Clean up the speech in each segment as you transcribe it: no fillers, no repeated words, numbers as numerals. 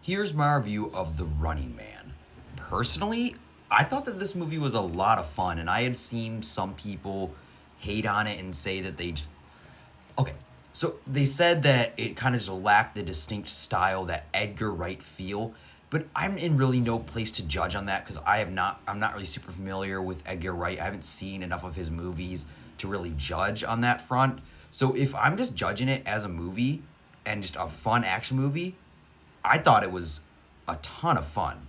Here's my review of The Running Man. Personally, I thought that this movie was a lot of fun, and I had seen some people hate on it and say that they just. Okay, so they said that it kind of just lacked the distinct style, that Edgar Wright feel, but I'm in really no place to judge on that because I'm not really super familiar with Edgar Wright. I haven't seen enough of his movies to really judge on that front. So if I'm just judging it as a movie and just a fun action movie, I thought it was a ton of fun.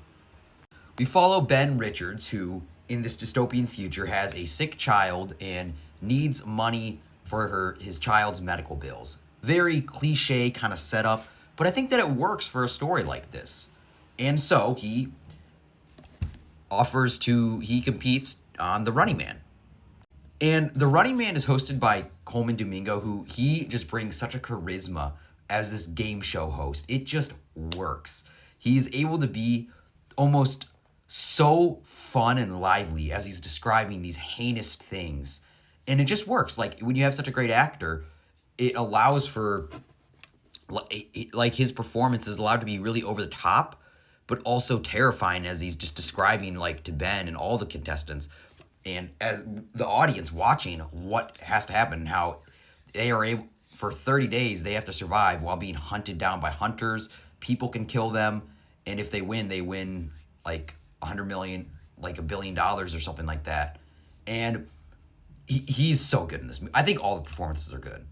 We follow Ben Richards, who, in this dystopian future, has a sick child and needs money for his child's medical bills. Very cliche kind of setup, but I think that it works for a story like this. And so he competes on The Running Man. And The Running Man is hosted by Coleman Domingo, who he just brings such a charisma as this game show host. It just works. He's able to be almost so fun and lively as he's describing these heinous things. And it just works. Like, when you have such a great actor, it allows for, like, his performance is allowed to be really over the top, but also terrifying as he's just describing, like, to Ben and all the contestants, and as the audience watching what has to happen, and how they are able, for 30 days, they have to survive while being hunted down by hunters. People can kill them, and if they win like 100 million, like $1 billion or something like that. And he's so good in this movie. I think all the performances are good.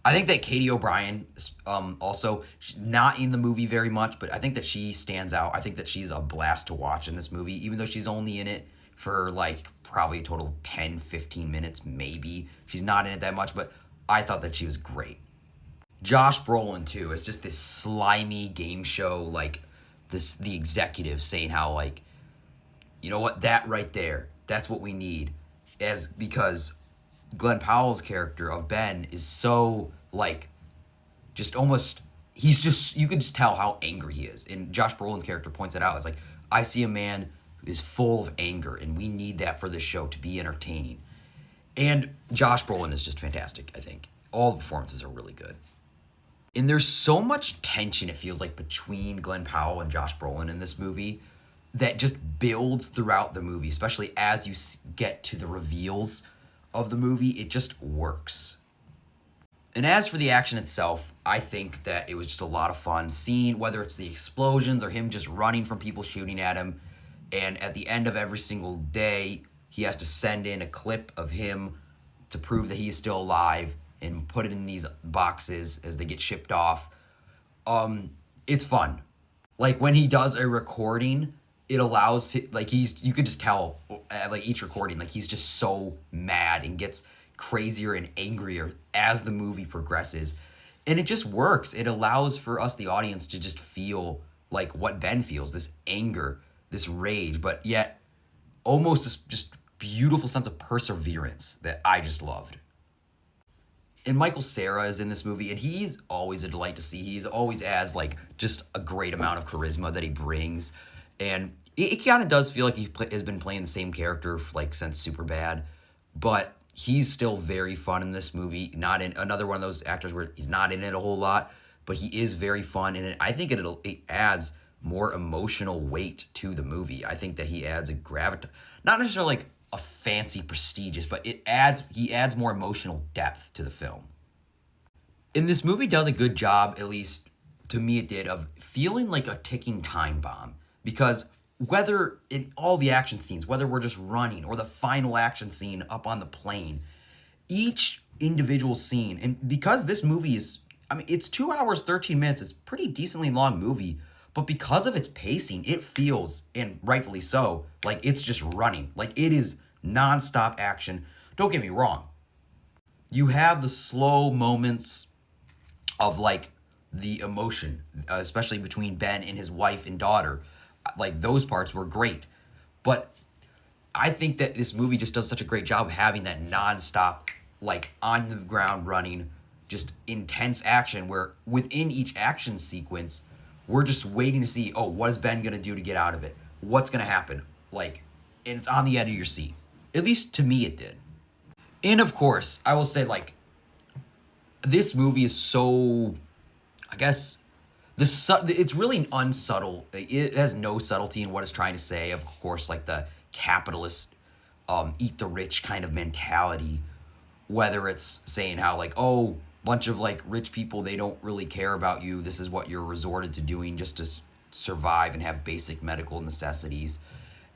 I think that Katie O'Brien, also, she's not in the movie very much, but I think that she stands out. I think that she's a blast to watch in this movie, even though she's only in it for like probably a total of 10, 15 minutes, maybe. She's not in it that much, but I thought that she was great. Josh Brolin, too, is just this slimy game show, like, the executive saying how, like, you know what, that right there, that's what we need. Because Glenn Powell's character of Ben is so, like, just almost, you could just tell how angry he is. And Josh Brolin's character points it out. It's like, I see a man who is full of anger, and we need that for this show to be entertaining. And Josh Brolin is just fantastic, I think. All the performances are really good. And there's so much tension, it feels like, between Glenn Powell and Josh Brolin in this movie that just builds throughout the movie, especially as you get to the reveals of the movie. It just works. And as for the action itself, I think that it was just a lot of fun seeing whether it's the explosions or him just running from people shooting at him. And at the end of every single day, he has to send in a clip of him to prove that he is still alive and put it in these boxes as they get shipped off. It's fun. Like, when he does a recording, it allows, like, you could just tell at, like, each recording, like, he's just so mad and gets crazier and angrier as the movie progresses. And it just works. It allows for us, the audience, to just feel like what Ben feels, this anger, this rage, but yet almost this just beautiful sense of perseverance that I just loved. And Michael Cera is in this movie, and he's always a delight to see. He's always has, like, just a great amount of charisma that he brings. And it kind of does feel like he has been playing the same character, like, since Superbad. But he's still very fun in this movie. Not in another one of those actors where he's not in it a whole lot, but he is very fun. And I think it adds more emotional weight to the movie. I think that he adds a gravitas, not necessarily like a fancy prestigious, but he adds more emotional depth to the film. And this movie does a good job, at least to me it did, of feeling like a ticking time bomb. Because whether in all the action scenes, whether we're just running or the final action scene up on the plane, each individual scene, and because this movie is, I mean, it's 2 hours, 13 minutes, it's a pretty decently long movie, but because of its pacing, it feels, and rightfully so, like it's just running. Like, it is nonstop action. Don't get me wrong. You have the slow moments of, like, the emotion, especially between Ben and his wife and daughter. Like, those parts were great. But I think that this movie just does such a great job of having that nonstop, like, on the ground running, just intense action where within each action sequence, we're just waiting to see, oh, what is Ben going to do to get out of it? What's going to happen? Like, and it's on the edge of your seat. At least to me it did. And of course, I will say, like, this movie is so, I guess, It's really unsubtle. It has no subtlety in what it's trying to say. Of course, like the capitalist, eat the rich kind of mentality. Whether it's saying how like, oh, bunch of like rich people, they don't really care about you. This is what you're resorted to doing just to survive and have basic medical necessities.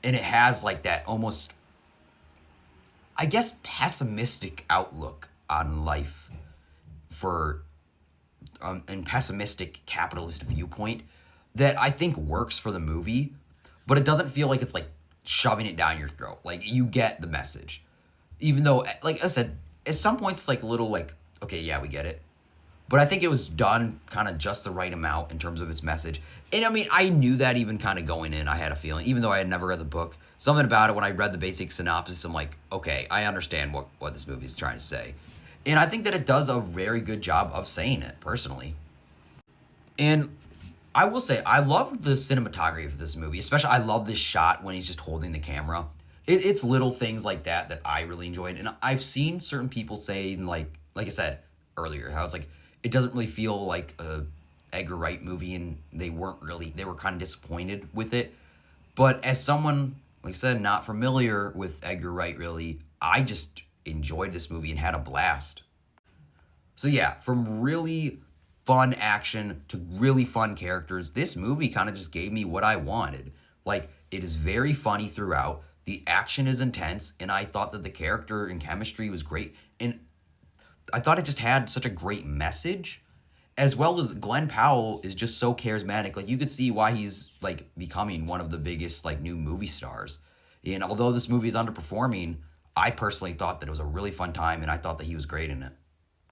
And it has like that almost, I guess, pessimistic outlook on life for and pessimistic capitalist viewpoint that I think works for the movie, but it doesn't feel like it's like shoving it down your throat. Like you get the message, even though, like I said, at some points, like a little like, okay, yeah, we get it. But I think it was done kind of just the right amount in terms of its message. And I mean, I knew that even kind of going in, I had a feeling, even though I had never read the book, something about it when I read the basic synopsis, I'm like, okay, I understand what this movie is trying to say. And I think that it does a very good job of saying it, personally. And I will say, I love the cinematography of this movie. Especially, I love this shot when he's just holding the camera. It's little things like that that I really enjoyed. And I've seen certain people say, like I said earlier, how it's like, it doesn't really feel like a Edgar Wright movie, and they were kind of disappointed with it. But as someone, like I said, not familiar with Edgar Wright really, I just enjoyed this movie and had a blast. So yeah, from really fun action to really fun characters, this movie kind of just gave me what I wanted. Like, it is very funny throughout. The action is intense, and I thought that the character and chemistry was great. And I thought it just had such a great message, as well as Glenn Powell is just so charismatic. Like, you could see why he's like becoming one of the biggest like new movie stars. And although this movie is underperforming, I personally thought that it was a really fun time, and I thought that he was great in it.